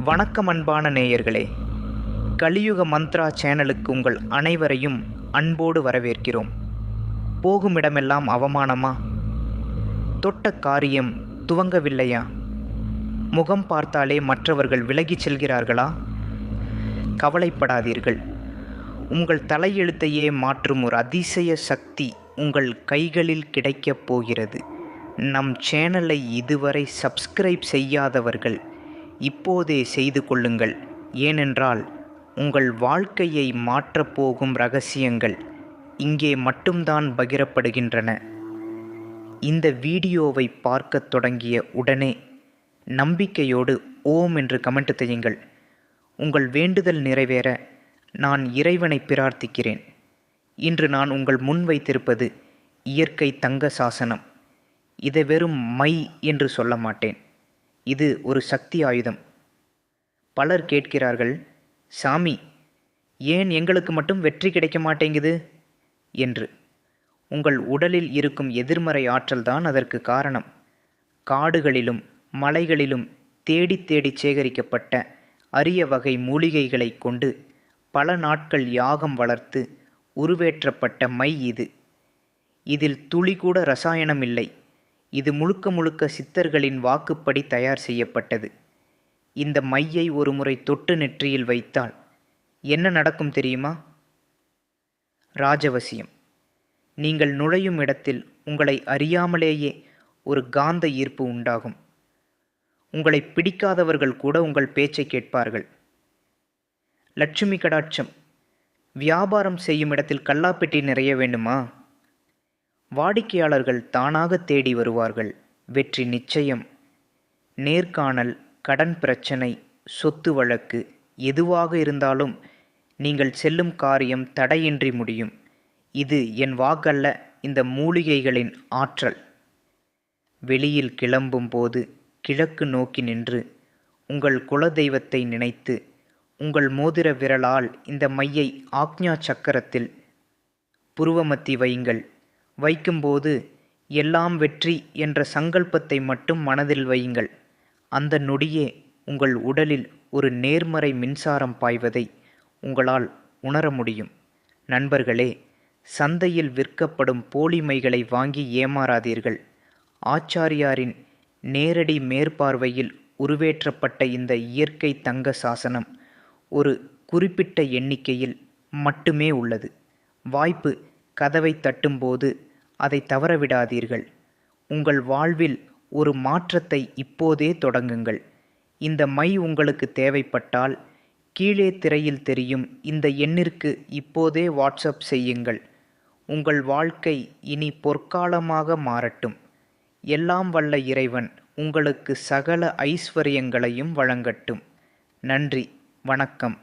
வணக்கம் அன்பான நேயர்களே, கலியுக மந்த்ரா சேனலுக்கு உங்கள் அனைவரையும் அன்போடு வரவேற்கிறோம். போகும் இடமெல்லாம் அவமானமா? தொட்ட காரியம் துவங்கவில்லையா? முகம் பார்த்தாலே மற்றவர்கள் விலகிச் செல்கிறார்களா? கவலைப்படாதீர்கள். உங்கள் தலையெழுத்தையே மாற்றும் ஒரு அதிசய சக்தி உங்கள் கைகளில் கிடைக்கப் போகிறது. நம் சேனலை இதுவரை சப்ஸ்கிரைப் செய்யாதவர்கள் இப்போதே செய்து கொள்ளுங்கள். ஏனென்றால் உங்கள் வாழ்க்கையை மாற்றப்போகும் ரகசியங்கள் இங்கே மட்டும்தான் பகிரப்படுகின்றன. இந்த வீடியோவை பார்க்கத் தொடங்கிய உடனே நம்பிக்கையோடு ஓம் என்று கமெண்ட் செய்யுங்கள். உங்கள் வேண்டுதல் நிறைவேற நான் இறைவனை பிரார்த்திக்கிறேன். இன்று நான் உங்கள் முன் வைத்திருப்பது இயற்கை தங்க சாசனம். இதை வெறும் மை என்று சொல்ல மாட்டேன். இது ஒரு சக்தி ஆயுதம். பலர் கேட்கிறார்கள், சாமி, ஏன் எங்களுக்கு மட்டும் வெற்றி கிடைக்க மாட்டேங்குது என்று. உங்கள் உடலில் இருக்கும் எதிர்மறை ஆற்றல் தான் அதற்கு காரணம். காடுகளிலும் மலைகளிலும் தேடி தேடி சேகரிக்கப்பட்ட அரிய வகை மூலிகைகளை கொண்டு பல நாட்கள் யாகம் வளர்த்து உருவேற்றப்பட்ட மை இது. இதில் துளி கூட ரசாயனம் இல்லை. இது முழுக்க முழுக்க சித்தர்களின் வாக்குப்படி தயார் செய்யப்பட்டது. இந்த மையை ஒரு முறை தொட்டு நெற்றியில் வைத்தால் என்ன நடக்கும் தெரியுமா? ராஜவசியம். நீங்கள் நுழையும் இடத்தில் உங்களை அறியாமலேயே ஒரு காந்த ஈர்ப்பு உண்டாகும். உங்களை பிடிக்காதவர்கள் கூட உங்கள் பேச்சை கேட்பார்கள். லட்சுமி கடாட்சம். வியாபாரம் செய்யும் இடத்தில் கல்லாப்பெட்டி நிறைய வேண்டுமா? வாடிக்கையாளர்கள் தானாக தேடி வருவார்கள். வெற்றி நிச்சயம். நேர்காணல், கடன் பிரச்சனை, சொத்து வழக்கு எதுவாக இருந்தாலும் நீங்கள் செல்லும் காரியம் தடையின்றி முடியும். இது என் வாக்கல்ல, இந்த மூலிகைகளின் ஆற்றல். வெளியில் கிளம்பும் போது கிழக்கு நோக்கி நின்று உங்கள் குலதெய்வத்தை நினைத்து உங்கள் மோதிர விரலால் இந்த மையை ஆக்ஞா சக்கரத்தில் புருவமத்தி வையுங்கள். வைக்கும்போது எல்லாம் வெற்றி என்ற சங்கல்பத்தை மட்டும் மனதில் வையுங்கள். அந்த நொடியே உங்கள் உடலில் ஒரு நேர்மறை மின்சாரம் பாய்வதை உங்களால் உணர முடியும். நண்பர்களே, சந்தையில் விற்கப்படும் போலி மைகளை வாங்கி ஏமாறாதீர்கள். ஆச்சாரியாரின் நேரடி மேற்பார்வையில் உருவேற்றப்பட்ட இந்த இயற்கை தங்க சாசனம் ஒரு குறிப்பிட்ட எண்ணிக்கையில் மட்டுமே உள்ளது. வாய்ப்பு கதவை தட்டும்போது அதை தவறவிடாதீர்கள். உங்கள் வாழ்வில் ஒரு மாற்றத்தை இப்போதே தொடங்குங்கள். இந்த மை உங்களுக்கு தேவைப்பட்டால் கீழே திரையில் தெரியும் இந்த எண்ணிற்கு இப்போதே வாட்ஸ்அப் செய்யுங்கள். உங்கள் வாழ்க்கை இனி பொற்காலமாக மாறட்டும். எல்லாம் வல்ல இறைவன் உங்களுக்கு சகல ஐஸ்வர்யங்களையும் வழங்கட்டும். நன்றி, வணக்கம்.